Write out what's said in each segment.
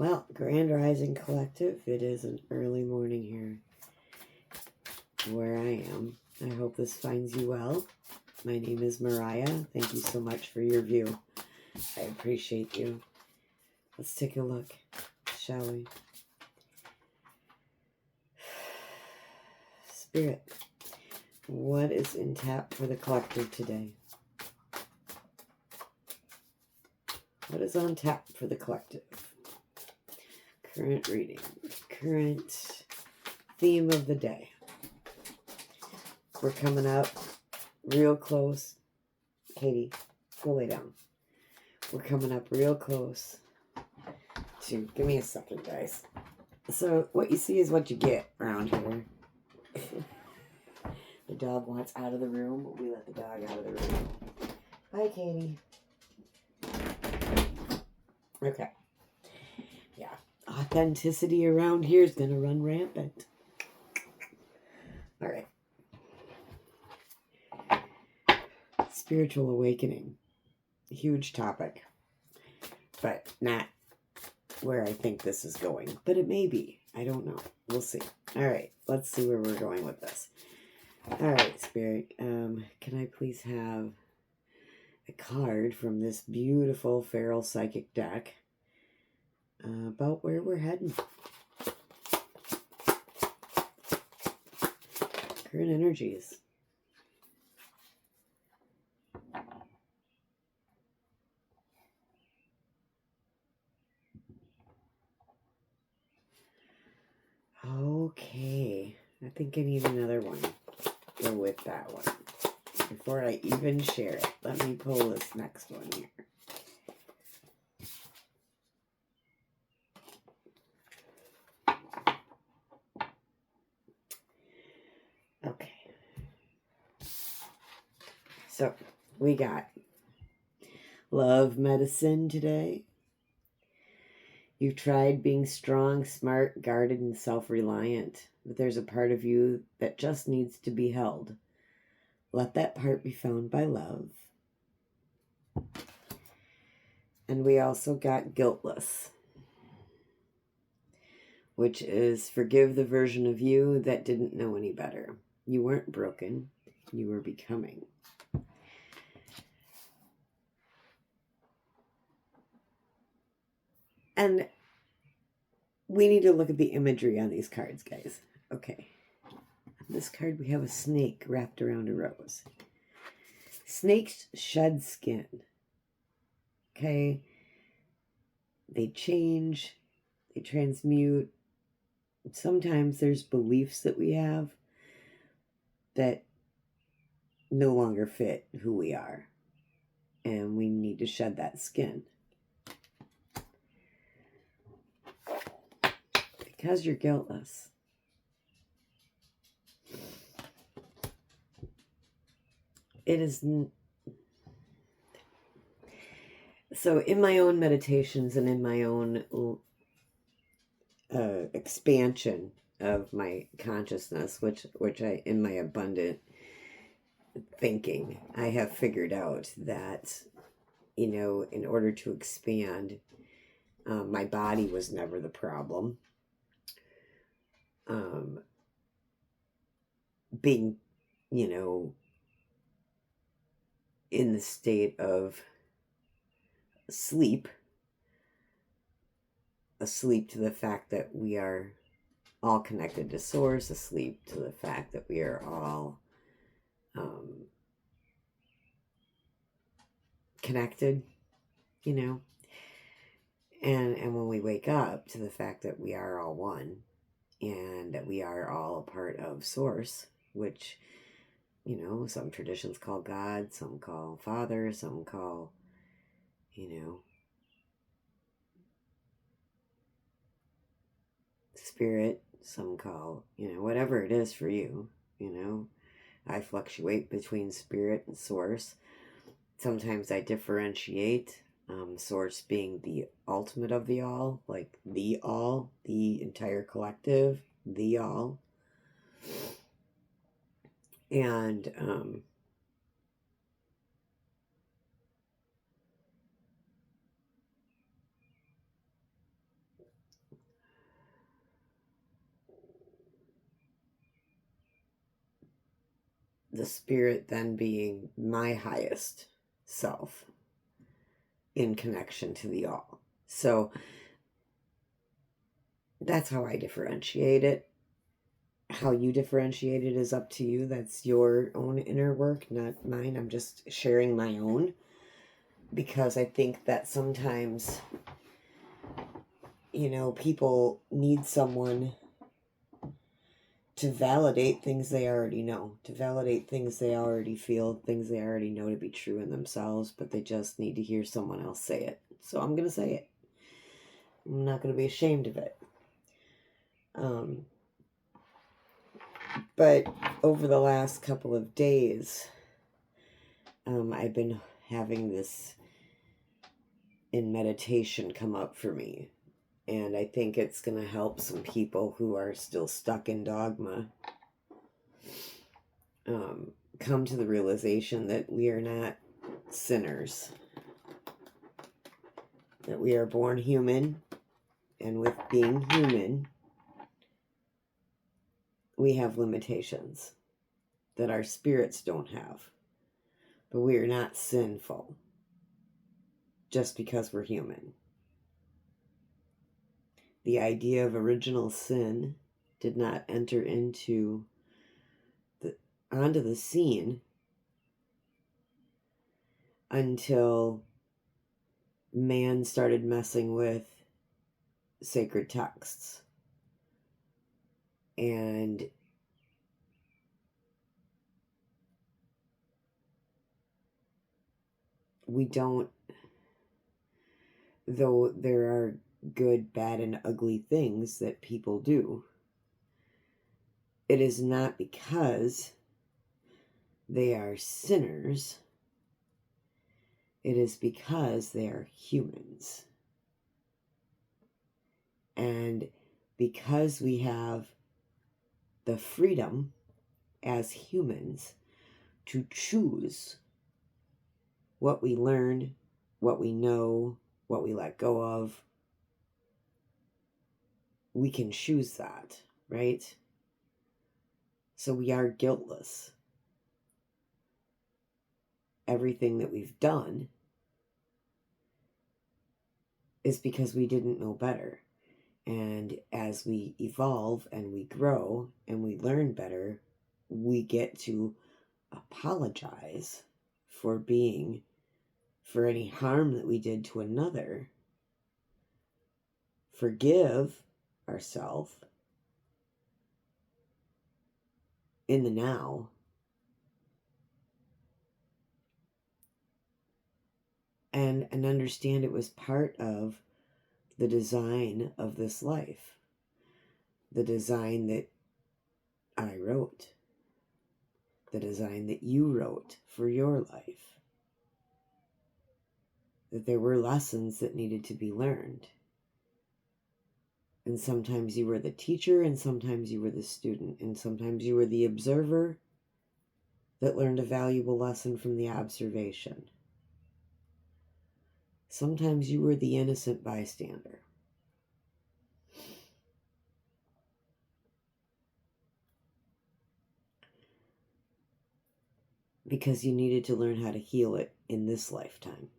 Well, Grand Rising Collective, it is an early morning here where I am. I hope this finds you well. My name is Moriah. Thank you so much for your view. I appreciate you. Let's take a look, shall we? Spirit, what is in tap for the collective today? What is on tap for the collective? Current reading, current theme of the day. We're coming up real close. Katie, go lay down. We're coming up real close to, give me a second, guys. So what you see is what you get around here. The dog wants out of the room, but we let the dog out of the room. Hi, Katie. Okay. Yeah. Authenticity around here is going to run rampant. All right. Spiritual awakening. Huge topic. But not where I think this is going. But it may be. I don't know. We'll see. All right. Let's see where we're going with this. All right, Spirit. Can I please have a card from this beautiful Feral Psychic deck about where we're heading? Current energies. Okay. I think I need another one. Go with that one. Before I even share it, let me pull this next one here. Okay. So, we got love medicine today. You've tried being strong, smart, guarded, and self-reliant, but there's a part of you that just needs to be held. Let that part be found by love. And we also got Guiltless, which is forgive the version of you that didn't know any better. You weren't broken, you were becoming. And we need to look at the imagery on these cards, guys. Okay. On this card, we have a snake wrapped around a rose. Snakes shed skin. Okay. They change. They transmute. Sometimes there's beliefs that we have that no longer fit who we are. And we need to shed that skin. Because you're guiltless. It is... So in my own meditations and in my own expansion of my consciousness, which I, in my abundant thinking, I have figured out that, you know, in order to expand, my body was never the problem. Being, you know, in the state of asleep to the fact that we are all connected to source, asleep to the fact that we are all connected, you know, and when we wake up to the fact that we are all one and that we are all a part of source, which, you know, some traditions call God, some call Father, some call, you know, Spirit, some call, you know, whatever it is for you, you know. I fluctuate between Spirit and Source. Sometimes I differentiate, Source being the ultimate of the all, like the all, the entire collective, the all. And the spirit then being my highest self in connection to the all. So that's how I differentiate it. How you differentiate it is up to you. That's your own inner work, not mine. I'm just sharing my own, because I think that sometimes, people need someone to validate things they already know, to validate things they already feel, things they already know to be true in themselves, but they just need to hear someone else say it. So I'm going to say it. I'm not going to be ashamed of it. But over the last couple of days, I've been having this in meditation come up for me. And I think it's going to help some people who are still stuck in dogma come to the realization that we are not sinners, that we are born human, and with being human, we have limitations that our spirits don't have. But we are not sinful just because we're human. The idea of original sin did not enter onto the scene until man started messing with sacred texts. And we don't, though there are good, bad, and ugly things that people do, it is not because they are sinners. It is because they are humans. And because we have the freedom as humans to choose what we learn, what we know, what we let go of, we can choose that, right? So we are guiltless. Everything that we've done is because we didn't know better. And as we evolve and we grow and we learn better, we get to apologize for any harm that we did to another, forgive ourselves in the now, and understand it was part of the design of this life, the design that I wrote, the design that you wrote for your life, that there were lessons that needed to be learned. And sometimes you were the teacher, and sometimes you were the student, and sometimes you were the observer that learned a valuable lesson from the observation. Sometimes you were the innocent bystander. Because you needed to learn how to heal it in this lifetime.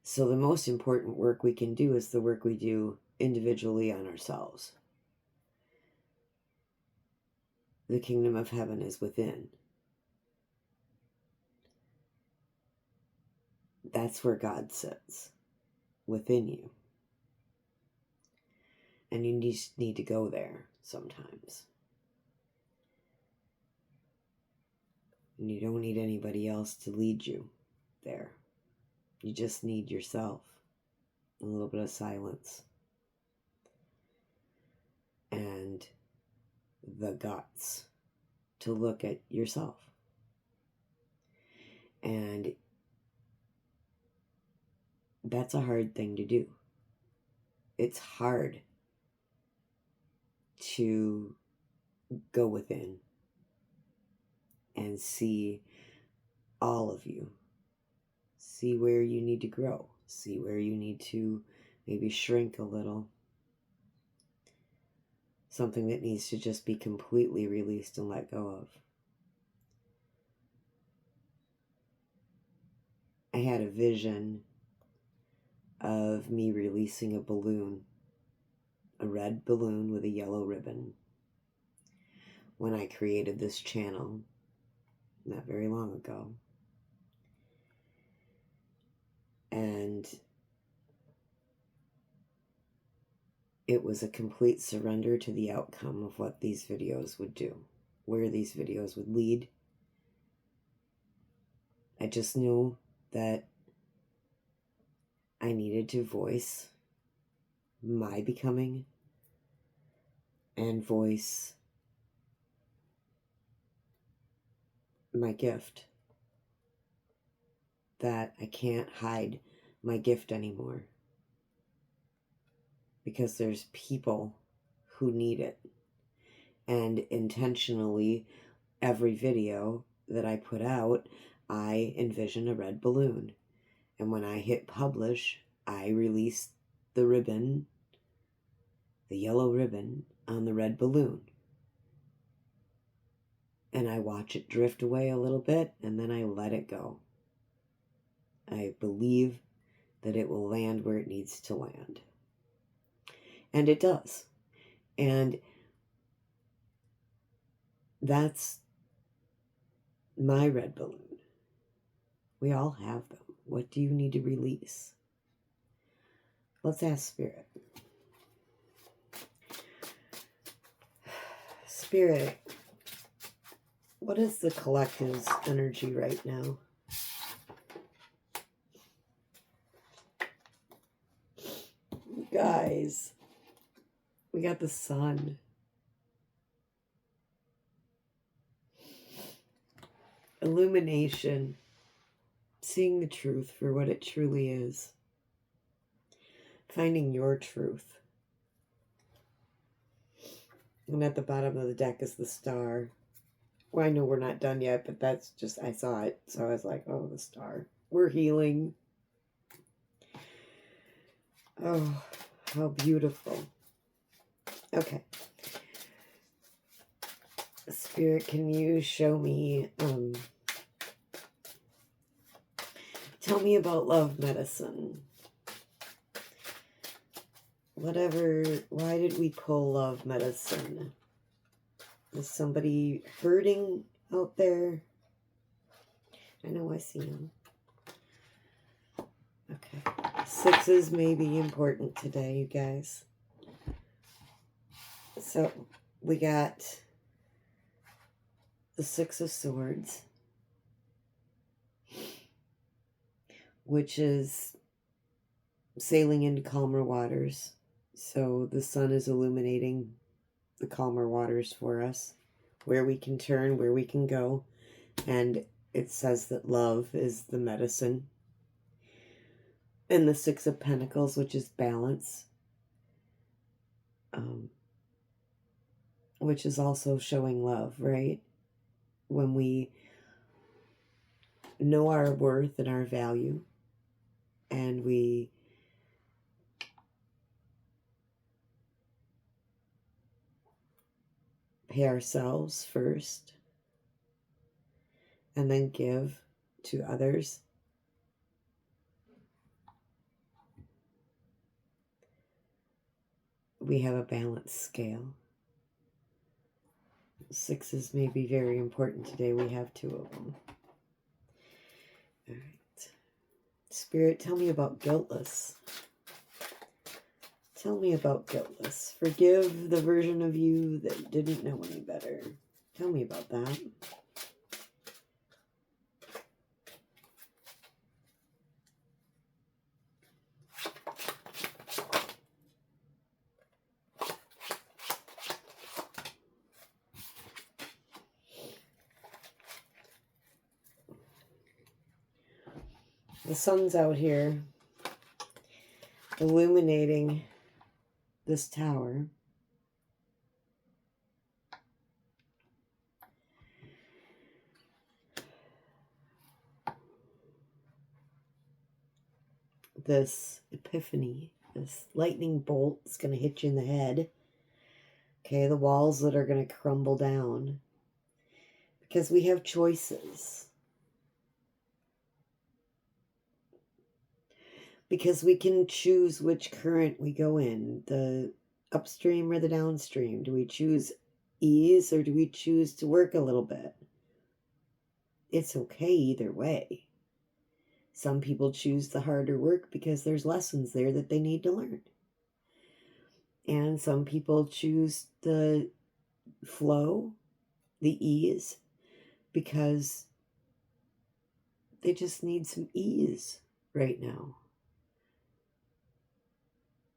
So the most important work we can do is the work we do individually on ourselves. The kingdom of heaven is within. That's where God sits, within you. And you just need to go there sometimes. And you don't need anybody else to lead you there. You just need yourself, a little bit of silence, and the guts to look at yourself. And that's a hard thing to do. It's hard to go within and see all of you. See where you need to grow. See where you need to maybe shrink a little. something that needs to just be completely released and let go of. I had a vision of me releasing a balloon, a red balloon with a yellow ribbon, when I created this channel not very long ago. And it was a complete surrender to the outcome of what these videos would do, where these videos would lead. I just knew that I needed to voice my becoming and voice my gift. That I can't hide my gift anymore, because there's people who need it. And intentionally, every video that I put out, I envision a red balloon. And when I hit publish, I release the ribbon, the yellow ribbon, on the red balloon. And I watch it drift away a little bit, and then I let it go. I believe that it will land where it needs to land. And it does. And that's my red balloon. We all have them. What do you need to release? Let's ask Spirit. Spirit, what is the collective's energy right now? Guys, we got the sun. Illumination. Seeing the truth for what it truly is. Finding your truth. And at the bottom of the deck is the star. Well, I know we're not done yet, but that's just, I saw it. So I was like, oh, the star. We're healing. Oh, how beautiful. Okay. Spirit, can you show me, tell me about love medicine. Whatever, why did we pull love medicine? Is somebody hurting out there? I know I see him. Okay. Sixes may be important today, you guys. So, we got the Six of Swords, which is sailing into calmer waters. So the sun is illuminating the calmer waters for us, where we can turn, where we can go. And it says that love is the medicine. And the Six of Pentacles, which is balance, which is also showing love, right? When we know our worth and our value, and we pay ourselves first, and then give to others. We have a balanced scale. Sixes may be very important today. We have two of them. All right. Spirit, tell me about Guiltless. Tell me about Guiltless. Forgive the version of you that didn't know any better. Tell me about that. The sun's out here illuminating this tower. This epiphany, this lightning bolt is going to hit you in the head. Okay, the walls that are going to crumble down. Because we have choices. Because we can choose which current we go in, the upstream or the downstream. Do we choose ease or do we choose to work a little bit? It's okay either way. Some people choose the harder work because there's lessons there that they need to learn. And some people choose the flow, the ease, because they just need some ease right now.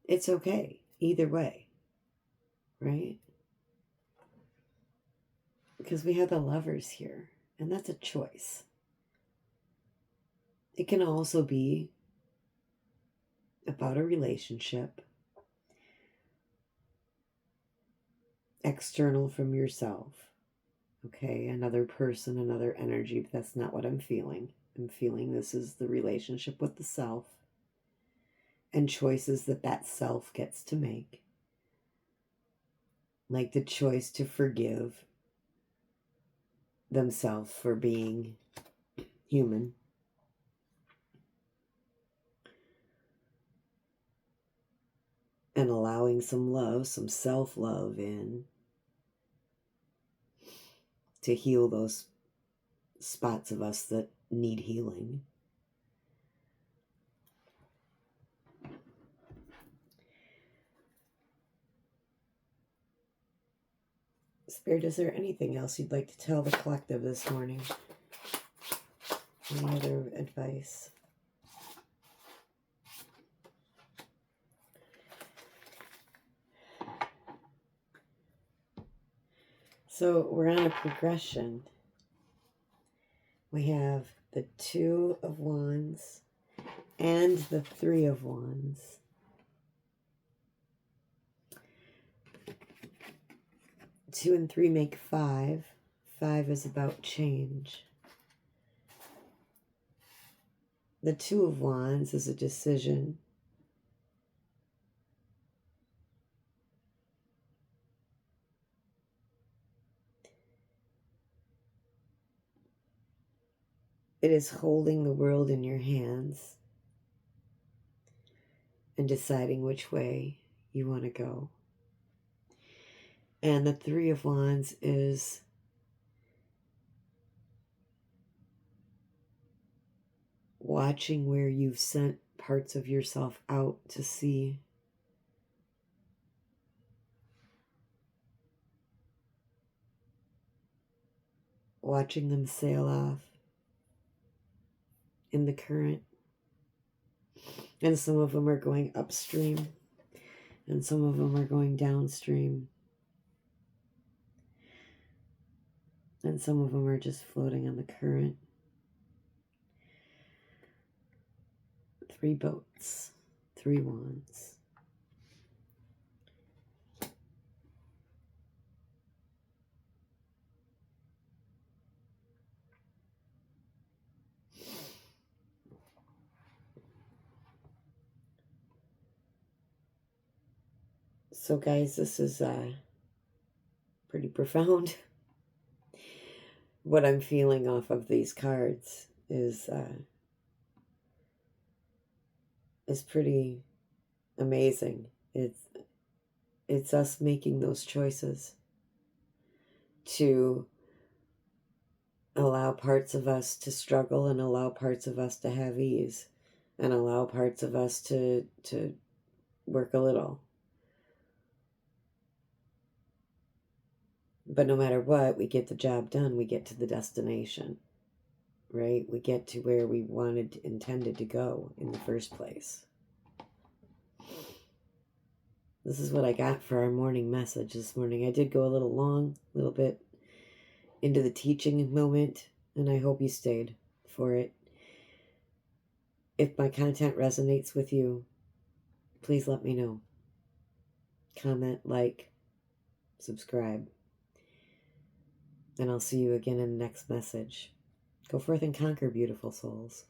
It's okay either way, right? Because we have the Lovers here, and that's a choice. It can also be about a relationship, external from yourself. Okay, another person, another energy, but that's not what I'm feeling. I'm feeling this is the relationship with the self and choices that that self gets to make. Like the choice to forgive themselves for being human. And allowing some love, some self-love in to heal those spots of us that need healing. Spirit, is there anything else you'd like to tell the collective this morning? Any other advice? So we're on a progression. We have the Two of Wands and the Three of Wands. Two and three make five. Five is about change. The Two of Wands is a decision. It is holding the world in your hands and deciding which way you want to go. And the Three of Wands is watching where you've sent parts of yourself out to sea. Watching them sail off in the current. And some of them are going upstream, and some of them are going downstream. And some of them are just floating on the current. Three boats, three wands. So guys, this is pretty profound. What I'm feeling off of these cards is pretty amazing. It's us making those choices to allow parts of us to struggle and allow parts of us to have ease and allow parts of us to work a little. But no matter what, we get the job done. We get to the destination, right? We get to where we intended to go in the first place. This is what I got for our morning message this morning. I did go a little long, a little bit into the teaching moment, and I hope you stayed for it. If my content resonates with you, please let me know. Comment, like, subscribe. And I'll see you again in the next message. Go forth and conquer, beautiful souls.